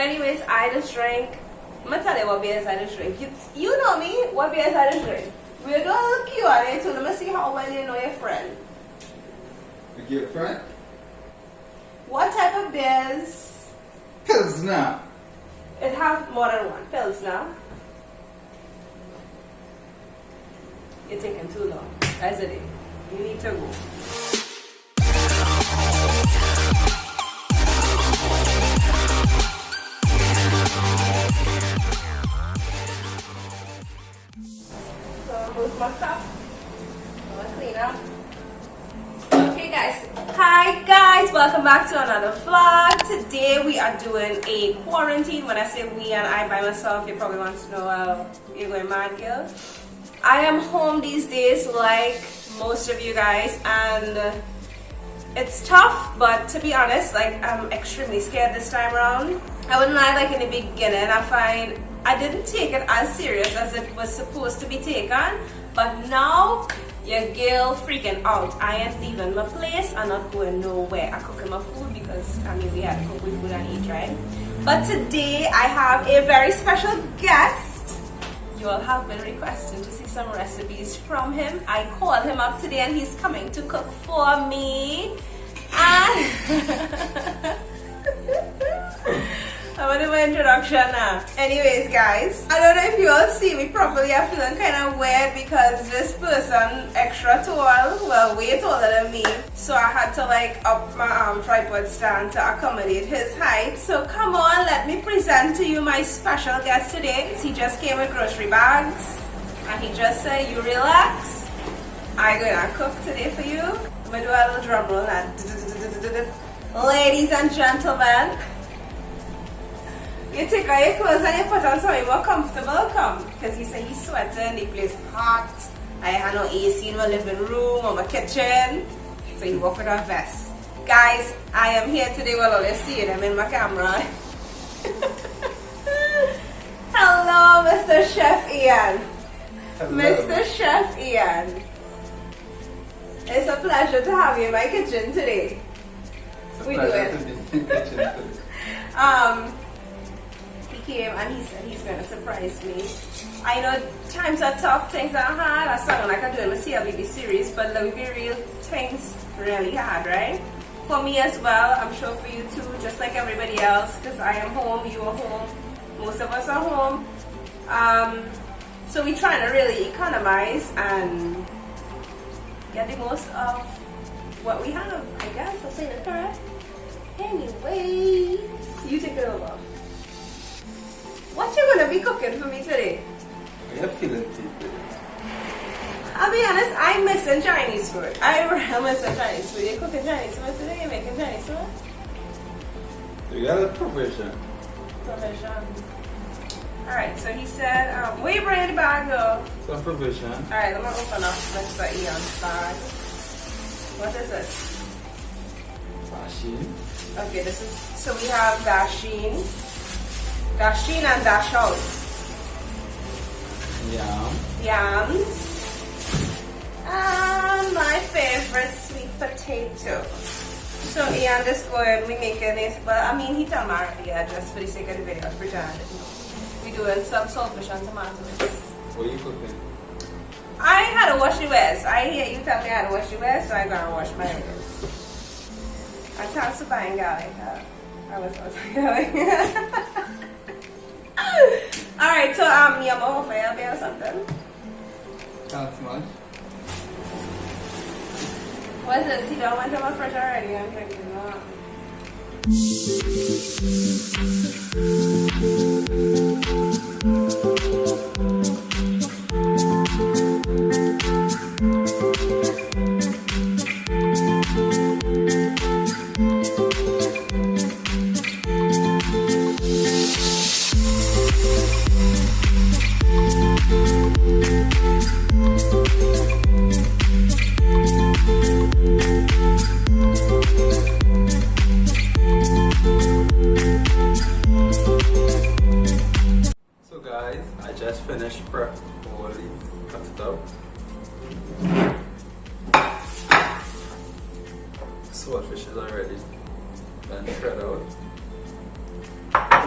anyways, I just drink. I'm gonna tell you what beers I just drink. You know me, what beers I just drink. We'll do a little Q&A, so let me see how well you know your friend. Your friend? What type of beers? Pilsner. It have more than one. Pilsner. You're taking too long. That's it. You need to go. Where's my cup? I'm gonna clean up. Okay guys. Hi guys, welcome back to another vlog. Today we are doing a quarantine. When I say we and I by myself, you probably want to know you're going mad, girl. I am home these days like most of you guys, and it's tough, but to be honest, like I'm extremely scared this time around. I wouldn't lie, like in the beginning I find I didn't take it as serious as it was supposed to be taken, but now your girl freaking out. I ain't leaving my place. I'm not going nowhere. I'm cooking my food because I mean we had to cook with food and eat, right? But today I have a very special guest. You all have been requesting to see some recipes from him. I called him up today and he's coming to cook for me. And I'm gonna do my introduction now. Anyways guys, I don't know if you all see me properly. I'm feeling kind of weird because this person extra tall, well way taller than me, so I had to like up my tripod stand to accommodate his height. So come on, let me present to you my special guest today. He just came with grocery bags and he just said, you relax, I'm gonna cook today for you. I'm gonna do a little drum roll now. Ladies and gentlemen, you take out your clothes and you put on something more comfortable, come. Because he said he's sweating, the place hot. I had no AC in my living room or my kitchen. So he walk with a vest. Guys, I am here today, well, all you see them in my camera. Hello, Mr. Chef Ian. Hello. Mr. Chef Ian. It's a pleasure to have you in my kitchen today. It's a We pleasure do to be in the kitchen today. He came and he said he's gonna surprise me. I know times are tough, things are hard. I sound like I'm doing a CLBB series, but let me be real, things really hard, right? For me as well, I'm sure for you too, just like everybody else, because I am home, you are home, most of us are home. So we're trying to really economize and get the most of what we have, I guess. I'll say that correct. Anyways, you take it over. What you gonna be cooking for me today? You're feeling tipsy. I'll be honest, I'm missing Chinese food. I really missing Chinese food. You're cooking Chinese food today? You're making Chinese food? You got a provision. Provision. Alright, so he said, where you bringing the bag though? Some provision. Alright, I'm gonna open up Mr. Ian's bag. What is this? Machine. Okay, this is, so we have dasheen and dash out. Yam. Yams. And my favorite, sweet potato. So Ian, this boy, we making this, but I mean, he told me already, yeah, just for the sake of the video, I pretend. We doing some saltfish and tomatoes. What are you cooking? I had to wash the wares. I hear you tell me I had to wash the wares, so I gotta wash my wares. I can't to buy garlic. I was also going. Alright, so you more for you or something? Can't much. What's this? You don't want to my fridge already? I'm drinking that.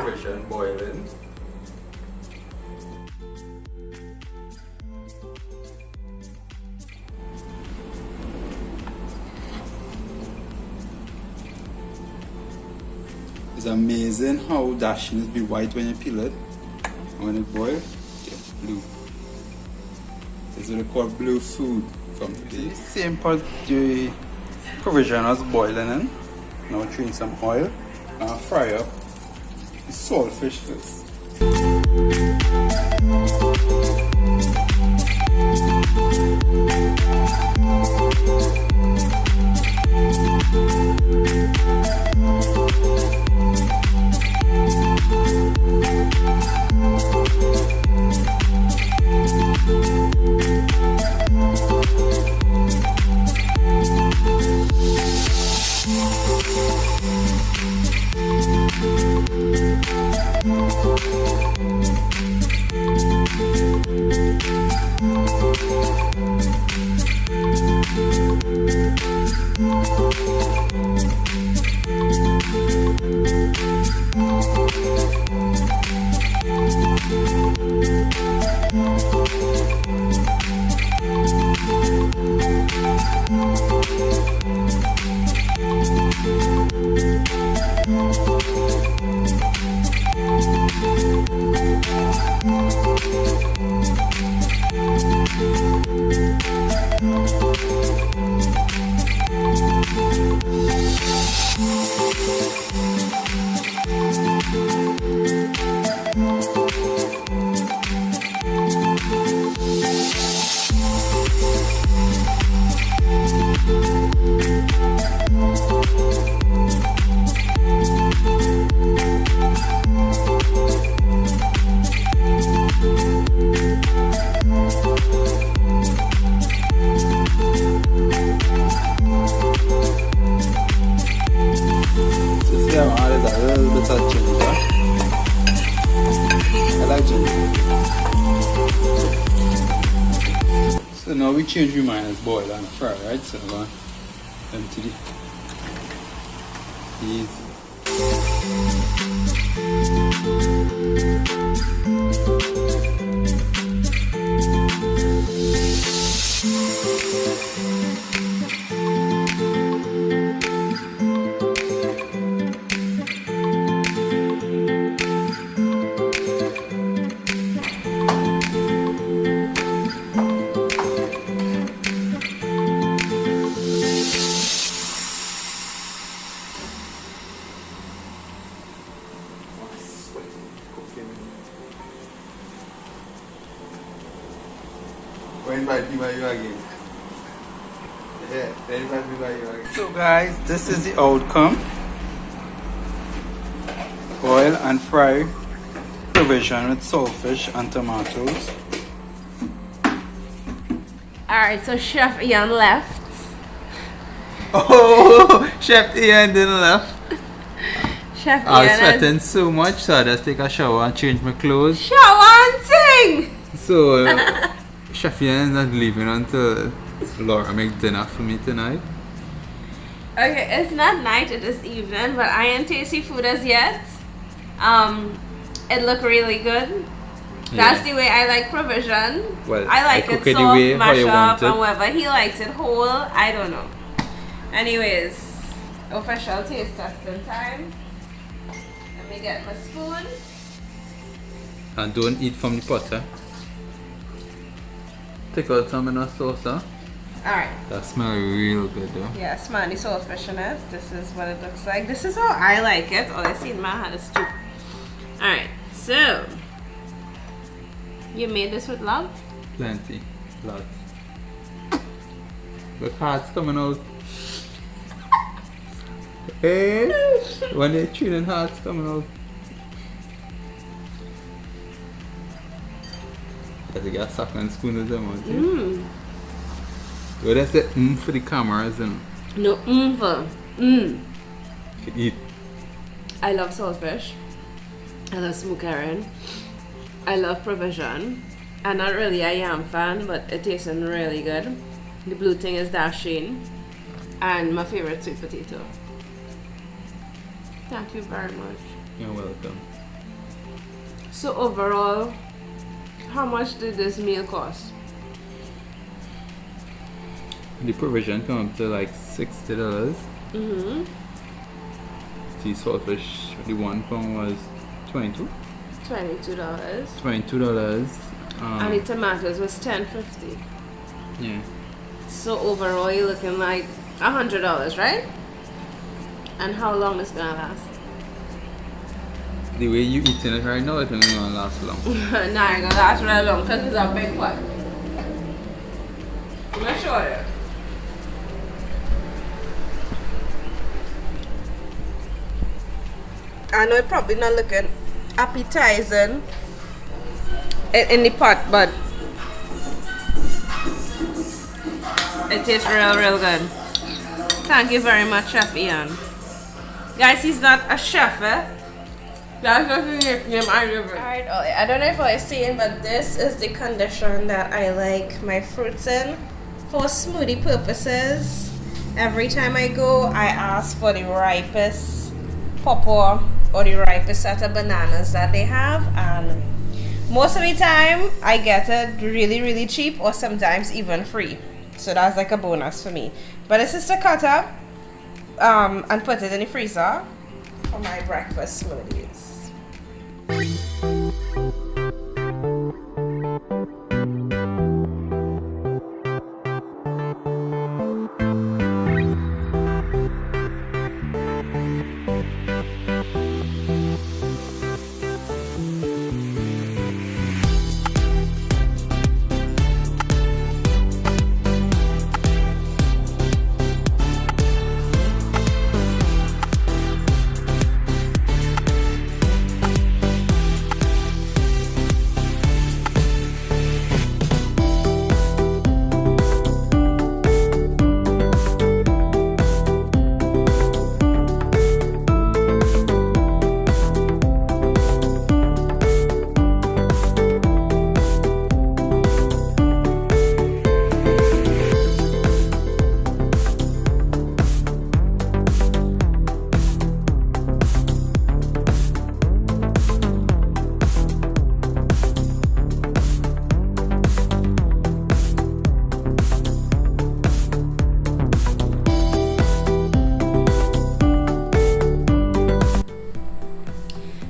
provision boiling. It's amazing how dashing is be white when you peel it. And when it boils, get blue. This is what we call blue food from today. The same pot the provision was boiling in. Now throwing some oil and fry up the saltfish first. So now we change your mind as boil and fry, right? So we're going to empty So guys, this is the outcome. Boil and fry provision with saltfish and tomatoes. Alright, so Chef Ian left. Oh, Chef Ian didn't left. Chef Ian I was sweating so much, so I just take a shower and change my clothes. Shower and sing! So, Chef Ian is not leaving until Laura make dinner for me tonight. Okay, it's not night, it is evening, but I ain't tasty food as yet. It look really good. That's the way I like provision. Well, I like I cook it it the soft, way how mash you up, want it. and whether he likes it whole, I don't know. Anyways, official taste testing time. Let me get my spoon. And don't eat from the pot, eh? Take out some in a sauce, huh? Alright. That smells real good though. Yeah, smelly saltfish in it. This is what it looks like. This is how I like it. All I see in my hand is two. Alright, so you made this with love? Plenty. Lots. Look, hearts coming out. Hey! When they're tuning, hearts coming out. Because you got sucking spoon with them, won't you? Mmm. Well, that's the for the cameras and No, for. you can eat. I love saltfish. I love smoked herring. I love provision. I'm not really a yam fan, but it tastes really good. The blue thing is dasheen. And my favorite sweet potato. Thank you very much. You're welcome. So overall, how much did this meal cost? The provision come up to like $60. Mm-hmm. The saltfish, the 1 pound was $22. $22. $22. And the tomatoes was $10.50. Yeah. So overall, you're looking like $100, right? And how long is gonna last? The way you eating it right now, it's not gonna last long. Nah, it's gonna last really long because it's a big pot. I'm gonna show you. I know it's probably not looking appetizing in the pot, but it tastes real good. Thank you very much, Chef Ian. Guys, he's not a chef, eh? That's just his nickname. Alright, I don't know if I'm saying, but this is the condition that I like my fruits in for smoothie purposes. Every time I go, I ask for the ripest pawpaw or the ripest set of bananas that they have, and most of the time I get it really cheap or sometimes even free. So that's like a bonus for me. But this is to cut up and put it in the freezer for my breakfast smoothies.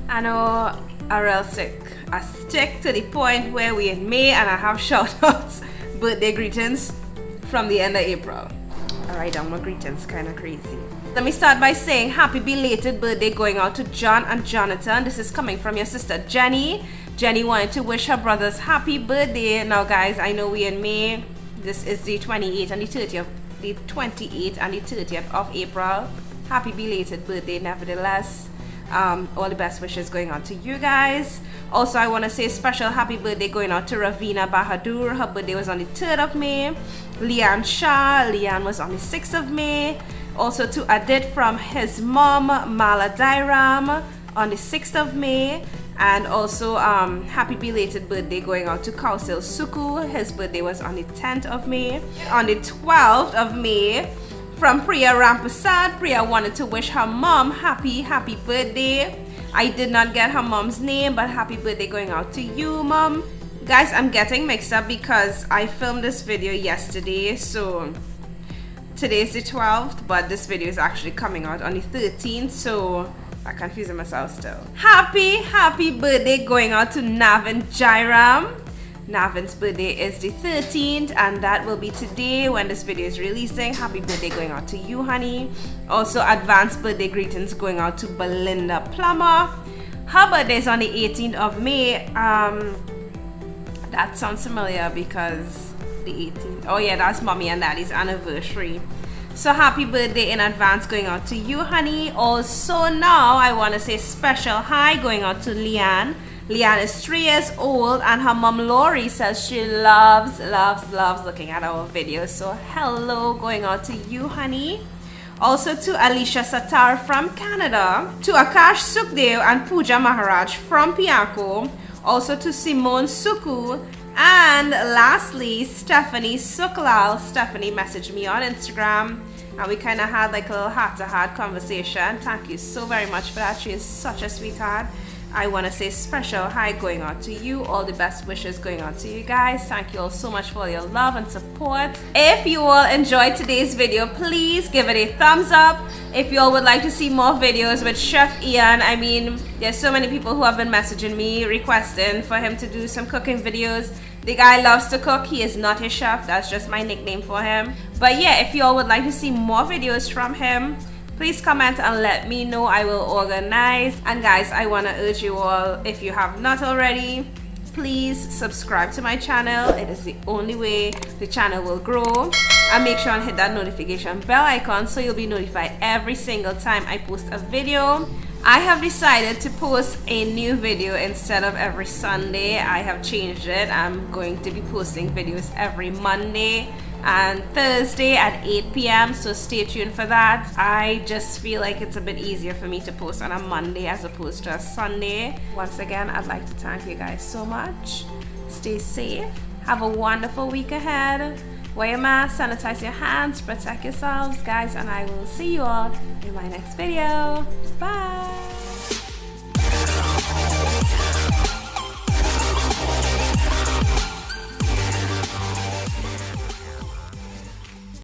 I know I'm real sick. I stick to the point where we in May and I have shout outs, birthday greetings from the end of April. Alright, my greetings kinda crazy. Let me start by saying happy belated birthday going out to John and Jonathan. This is coming from your sister Jenny. Jenny wanted to wish her brothers happy birthday. Now guys, I know we in May. This is the 28th and the 30th. The 28th and the 30th of April. Happy belated birthday nevertheless. All the best wishes going on to you guys. Also, I want to say special happy birthday going out to Ravina Bahadur. Her birthday was on the 3rd of May. Leanne Shah. Leanne was on the 6th of May. Also to Adit from his mom, Mala Dairam, on the 6th of May. And also happy belated birthday going out to Kausil Suku. His birthday was on the 10th of May. On the 12th of May, from Priya Rampasad, Priya wanted to wish her mom happy birthday. I did not get her mom's name, but happy birthday going out to you, mom. Guys, I'm getting mixed up because I filmed this video yesterday, so today's the 12th, but this video is actually coming out on the 13th, so I'm confusing myself still. Happy birthday going out to Navin Jairam. Navin's birthday is the 13th, and that will be today when this video is releasing. Happy birthday going out to you, honey. Also, advanced birthday greetings going out to Belinda Plummer. Her birthday is on the 18th of May. That sounds familiar because the 18th. Oh yeah, that's mommy and daddy's anniversary. So happy birthday in advance going out to you, honey. Also now I want to say special hi going out to Leanne. Leanne is 3 years old and her mom Lori says she loves looking at our videos. So hello going out to you, honey. Also to Alicia Satar from Canada. To Akash Sukhdev and Pooja Maharaj from Piako. Also to Simone Suku. And lastly, Stephanie Suklal. Stephanie messaged me on Instagram and we kind of had like a little heart-to-heart conversation. Thank you so very much for that. She is such a sweetheart. I want to say special hi going out to you. All the best wishes going out to you guys. Thank you all so much for your love and support. If you all enjoyed today's video, please give it a thumbs up. If you all would like to see more videos with Chef Ian, I mean, there's so many people who have been messaging me requesting for him to do some cooking videos. The guy loves to cook. He is not a chef. That's just my nickname for him. But yeah, if you all would like to see more videos from him, please comment and let me know. I will organize. And guys, I want to urge you all, if you have not already, please subscribe to my channel. It is the only way the channel will grow. And make sure and hit that notification bell icon so you'll be notified every single time I post a video. I have decided to post a new video instead of every Sunday. I have changed it. I'm going to be posting videos every Monday and Thursday at 8 p.m. so stay tuned for that. I just feel like it's a bit easier for me to post on a Monday as opposed to a Sunday. Once again, I'd like to thank you guys so much. Stay safe. Have a wonderful week ahead. Wear your mask, sanitize your hands, protect yourselves, guys, and I will see you all in my next video. Bye.